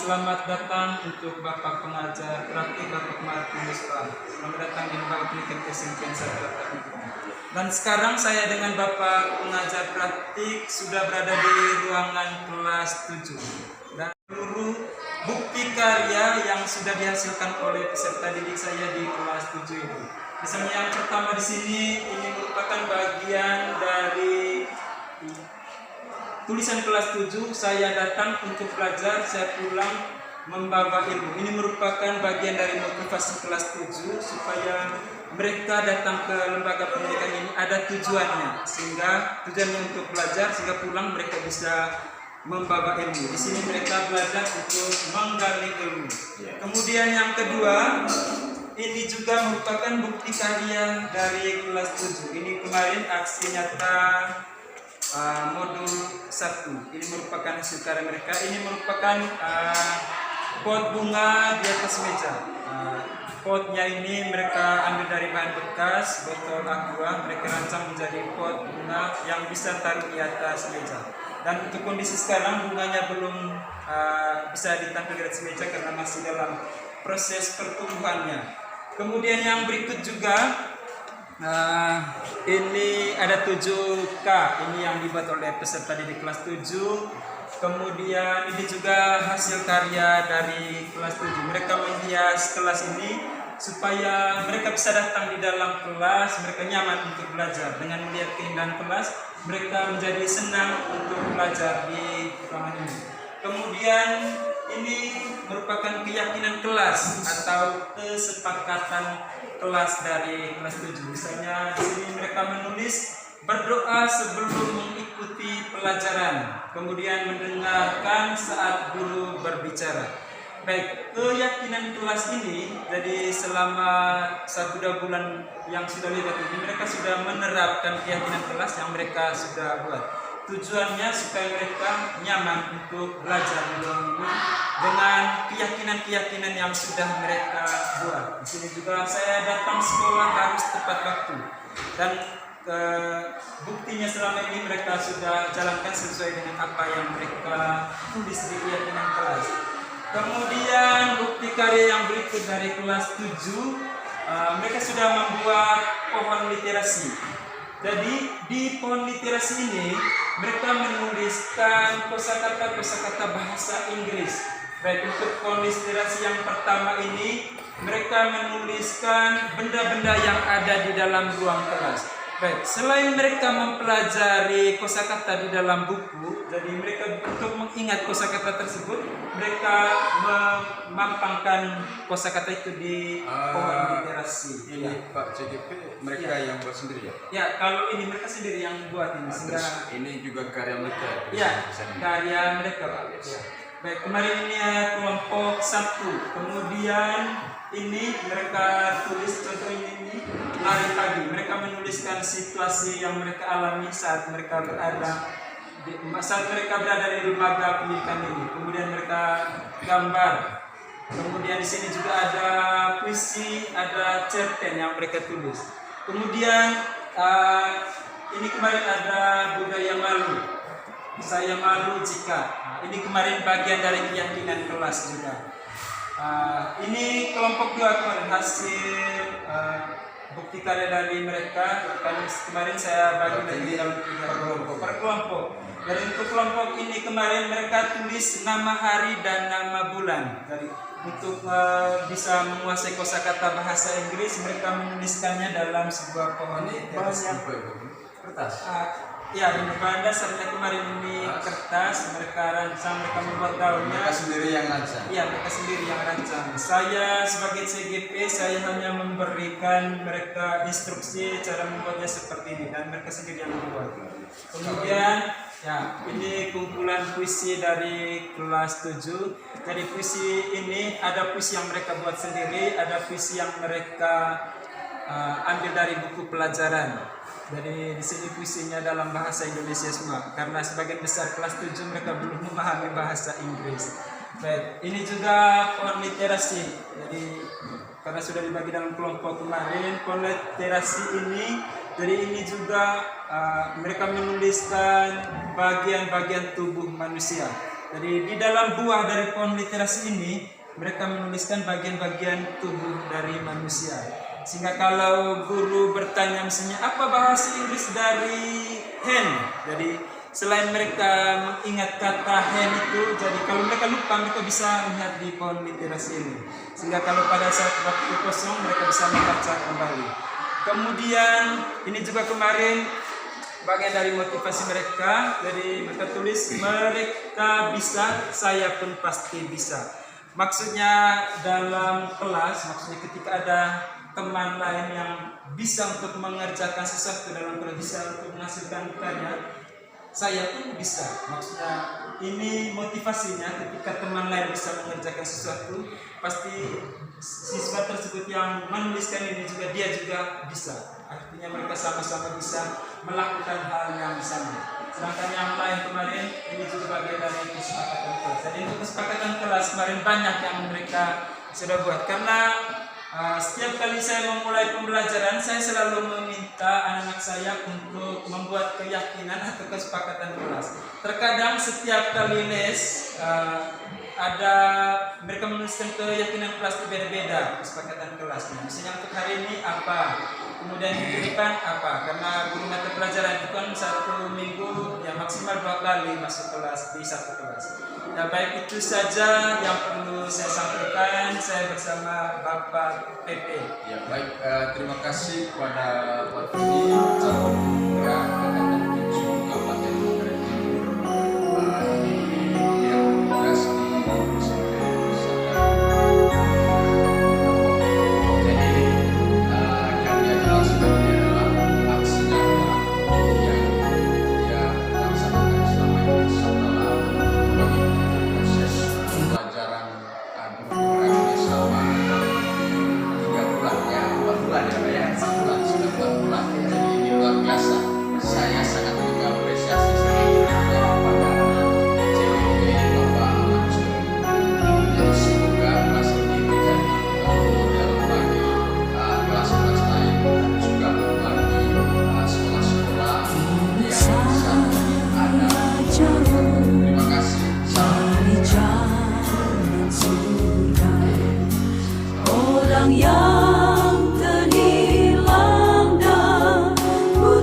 selamat datang untuk Bapak Pengajar Praktik Bapak Martinus Ram. Selamat datang di Bapak Pendidikan SMP Satu. Dan sekarang saya dengan Bapak Pengajar Praktik sudah berada di ruangan kelas 7. Dan seluruh bukti karya yang sudah dihasilkan oleh peserta didik saya di kelas 7 ini. Misalnya yang pertama di sini ini merupakan bagian dari tulisan kelas 7, saya datang untuk belajar, saya pulang membawa ilmu. Ini merupakan bagian dari motivasi kelas 7 supaya mereka datang ke lembaga pendidikan ini ada tujuannya, sehingga tujuannya untuk belajar sehingga pulang mereka bisa membawa ilmu. Di sini mereka belajar untuk menggali ilmu. Kemudian yang kedua, ini juga merupakan bukti karya dari kelas 7. Ini kemarin aksi nyata modul 1. Ini merupakan hasil karya mereka. Ini merupakan pot bunga di atas meja. Potnya ini mereka ambil dari bahan bekas, botol aqua. Mereka rancang menjadi pot bunga yang bisa taruh di atas meja. Dan untuk kondisi sekarang bunganya belum bisa ditampil di atas meja karena masih dalam proses pertumbuhannya. Kemudian yang berikut juga ini ada 7K, ini yang dibuat oleh peserta didik kelas 7. Kemudian ini juga hasil karya dari kelas 7. Mereka menghias kelas ini supaya mereka bisa datang di dalam kelas, mereka nyaman untuk belajar. Dengan melihat keindahan kelas, mereka menjadi senang untuk belajar di ruangan ini. Kemudian ini merupakan keyakinan kelas atau kesepakatan kelas dari kelas 7. Misalnya di sini mereka menulis berdoa sebelum mengikuti pelajaran, kemudian mendengarkan saat guru berbicara. Baik, keyakinan kelas ini jadi selama 1-2 bulan yang sudah lewat ini mereka sudah menerapkan keyakinan kelas yang mereka sudah buat. Tujuannya supaya mereka nyaman untuk belajar di ruang ini dengan keyakinan-keyakinan yang sudah mereka buat. Di sini juga saya datang sekolah harus tepat waktu, dan buktinya selama ini mereka sudah jalankan sesuai dengan apa yang mereka tulis di keyakinan kelas. Kemudian bukti karya yang berikut dari kelas 7, mereka sudah membuat pohon literasi. Jadi di pohon literasi ini mereka menuliskan kosakata bahasa Inggris. Baik, untuk pohon literasi yang pertama ini mereka menuliskan benda-benda yang ada di dalam ruang kelas. Baik, selain mereka mempelajari kosakata di dalam buku, jadi mereka untuk mengingat kosakata tersebut, mereka memampangkan kosakata itu di pohon literasi. Ini ya. Pak CGP mereka yang buat sendiri ya? Ya, kalau ini mereka sendiri yang buat ini. Terus ini juga karya mereka? Ya, karya mereka Pak. Ya. Baik, kemarin ini kelompok 1. Kemudian ini mereka tulis contoh ini hari pagi. Mereka menuliskan situasi yang mereka alami saat mereka berada di lembaga pendidikan ini. Kemudian mereka gambar. Kemudian di sini juga ada puisi, ada cerpen yang mereka tulis. Kemudian ini kemarin ada budaya malu. Saya malu jika. Ini kemarin bagian dari keyakinan kelas juga. Ini kelompok 2 kemarin hasil bukti karya dari mereka. Kemarin saya bagi dari dalam 3 per kelompok. Dari untuk kelompok ini kemarin mereka tulis nama hari dan nama bulan. Jadi untuk bisa menguasai kosakata bahasa Inggris mereka menuliskannya dalam sebuah pohon literasi. Kertas. Ya, ini bahan dasarnya kemarin ini kertas, mereka rancang, mereka membuat daunnya. Mereka sendiri yang rancang? Iya, mereka sendiri yang rancang. Saya sebagai CGP, saya hanya memberikan mereka instruksi cara membuatnya seperti ini, dan mereka sendiri yang membuat. Kemudian, ya, ini kumpulan puisi dari kelas 7. Jadi puisi ini ada puisi yang mereka buat sendiri, ada puisi yang mereka ambil dari buku pelajaran. Jadi di sini puisinya dalam bahasa Indonesia semua, karena sebagian besar kelas 7 mereka belum memahami bahasa Inggris. Baik, ini juga pohon literasi. Jadi karena sudah dibagi dalam kelompok kemarin, pohon literasi ini, jadi ini juga mereka menuliskan bagian-bagian tubuh manusia. Jadi di dalam buah dari pohon literasi ini mereka menuliskan bagian-bagian tubuh dari manusia. Sehingga kalau guru bertanya misalnya apa bahasa Inggris dari hen, jadi selain mereka mengingat kata hen itu, jadi kalau mereka lupa mereka bisa melihat di pohon literasi ini. Sehingga kalau pada saat waktu kosong mereka bisa membaca kembali. Kemudian ini juga kemarin bagian dari motivasi mereka, jadi mereka tulis mereka bisa, saya pun pasti bisa. Maksudnya dalam kelas, maksudnya ketika ada teman lain yang bisa untuk mengerjakan sesuatu dalam kelas, bisa untuk menghasilkan karya, saya pun bisa. Maksudnya ini motivasinya ketika teman lain bisa mengerjakan sesuatu, pasti siswa tersebut yang menuliskan ini juga dia juga bisa. Artinya mereka sama-sama bisa melakukan hal yang sama. Sedangkan yang lain kemarin ini juga bagian dari kesepakatan kelas. Jadi untuk kesepakatan kelas kemarin banyak yang mereka sudah buat. Karena setiap kali saya memulai pembelajaran, saya selalu meminta anak-anak saya untuk membuat keyakinan atau kesepakatan kelas. Terkadang setiap kali les ada mereka menuliskan keyakinan kelas berbeda-beda kesepakatan kelas. Misalnya untuk hari ini apa, kemudian minggu depan apa, karena guru mata pelajaran itu kan 1 minggu ya maksimal 2 kali masuk kelas di 1 kelas. Ya baik itu saja yang perlu saya sampaikan. Saya bersama Bapak PP. Ya baik, terima kasih kepada Pak Fidi, calon Gerak Angkatan 7 Kabupaten Manggarai Timur yang bertugas di SMP Pusaka. Jadi yang dia jelaskan ini adalah aksi nyata yang dia laksanakan selama ini setelah mengikuti proses pembelajaran geraknya selama 3 bulan ya, 4 bulan ya Pak ya, 4 bulan, sudah 4 bulan. Jadi ini luar biasa. Saya sangat mengapresiasi kepada CWP Bapak Mancur. Jadi semoga kelas ini menjadi model bagi kelas-kelas lain dan juga bagi sekolah-sekolah yang bisa ada. Terima kasih. Salam. Orang yang